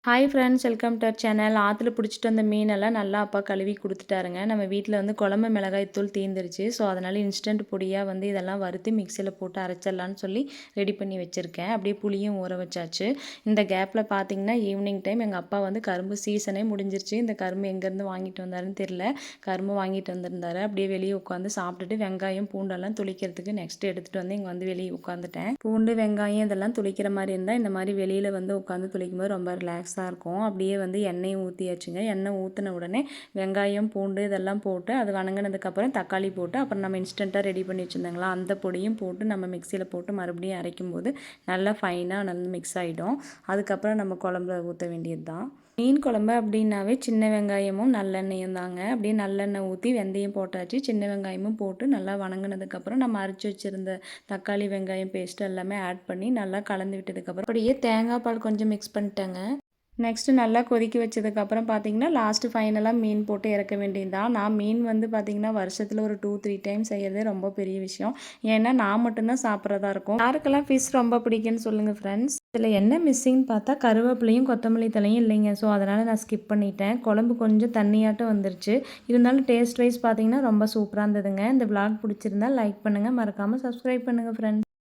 Hi friends, welcome to our channel. ஆற்றுல பிடிச்சிட்டு வந்த மீனெல்லாம் நல்லா அப்பா கழுவி கொடுத்துட்டாருங்க. நம்ம வீட்டில் வந்து குழம்பு மிளகாய் தூள் தீர்ந்துருச்சு. ஸோ அதனால் இன்ஸ்டன்ட் பொடியாக வந்து இதெல்லாம் வறுத்து மிக்சியில் போட்டு அரைச்சிடலான்னு சொல்லி ரெடி பண்ணி வச்சுருக்கேன். அப்படியே புளியும் ஊற வச்சாச்சு. இந்த கேப்பில் பார்த்தீங்கன்னா ஈவினிங் டைம் எங்கள் அப்பா வந்து கரும்பு சீசனே முடிஞ்சிருச்சு. இந்த கரும்பு எங்கேருந்து வாங்கிட்டு வந்தாருன்னு தெரில. கரும்பு வாங்கிட்டு வந்திருந்தாரு. அப்படியே வெளியே உட்காந்து சாப்பிட்டுட்டு வெங்காயம் பூண்டெல்லாம் துளிக்கிறதுக்கு நெக்ஸ்ட் எடுத்துகிட்டு வந்து இங்கே வந்து வெளியே உட்காந்துட்டேன். பூண்டு வெங்காயம் இதெல்லாம் துளிக்கிற மாதிரி இருந்தால் இந்த மாதிரி வெளியில் வந்து உட்காந்து துளிக்கும் போது ரொம்ப ரிலாக்ஸ் இருக்கும். அப்படியே வந்து எண்ணெயும் ஊற்றியாச்சுங்க. எண்ணெய் ஊற்றின உடனே வெங்காயம் பூண்டு இதெல்லாம் போட்டு அது வணங்கினதுக்கப்புறம் தக்காளி போட்டு அப்புறம் நம்ம இன்ஸ்டண்ட்டாக ரெடி பண்ணி வச்சுருந்தாங்களா அந்த பொடியும் போட்டு நம்ம மிக்சியில் போட்டு மறுபடியும் அரைக்கும் போது நல்லா ஃபைனாக நல்லா மிக்ஸ் ஆகிடும். அதுக்கப்புறம் நம்ம குழம்புல ஊற்ற வேண்டியது தான். மீன் குழம்பு அப்படின்னாவே சின்ன வெங்காயமும் நல்லெண்ணெயும் தாங்க. அப்படியே நல்லெண்ணெய் ஊற்றி வெந்தயம் போட்டாச்சு. சின்ன வெங்காயமும் போட்டு நல்லா வணங்கினதுக்கப்புறம் நம்ம அரைச்சி வச்சுருந்த தக்காளி வெங்காயம் பேஸ்ட்டு எல்லாமே ஆட் பண்ணி நல்லா கலந்து விட்டதுக்கப்புறம் அப்படியே தேங்காய் பால் கொஞ்சம் மிக்ஸ் பண்ணிட்டேங்க. நெக்ஸ்ட்டு நல்லா கொதிக்க வச்சதுக்கப்புறம் பார்த்தீங்கன்னா லாஸ்ட்டு ஃபைனலாக மீன் போட்டு இறக்க வேண்டியது தான். நான் மீன் வந்து பார்த்திங்கன்னா வருஷத்தில் ஒரு 2-3 டைம் செய்கிறதே ரொம்ப பெரிய விஷயம். ஏன்னா நான் மட்டும்தான் சாப்பிட்றதா இருக்கும். யாருக்கெல்லாம் ஃபிஷ் ரொம்ப பிடிக்குன்னு சொல்லுங்கள் ஃப்ரெண்ட்ஸ். இதில் என்ன மிஸ்ஸிங்னு பார்த்தா கருவேப்பிலையும் கொத்தமல்லி தலையும் இல்லைங்க. ஸோ அதனால் நான் ஸ்கிப் பண்ணிட்டேன். குழம்பு கொஞ்சம் தண்ணியாட்டம் வந்துருச்சு. இருந்தாலும் டேஸ்ட் வைஸ் பார்த்திங்கன்னா ரொம்ப சூப்பராக இருந்ததுங்க. இந்த விளாக் பிடிச்சிருந்தா லைக் பண்ணுங்கள், மறக்காமல் சப்ஸ்கிரைப் பண்ணுங்கள் ஃப்ரெண்ட்ஸ்.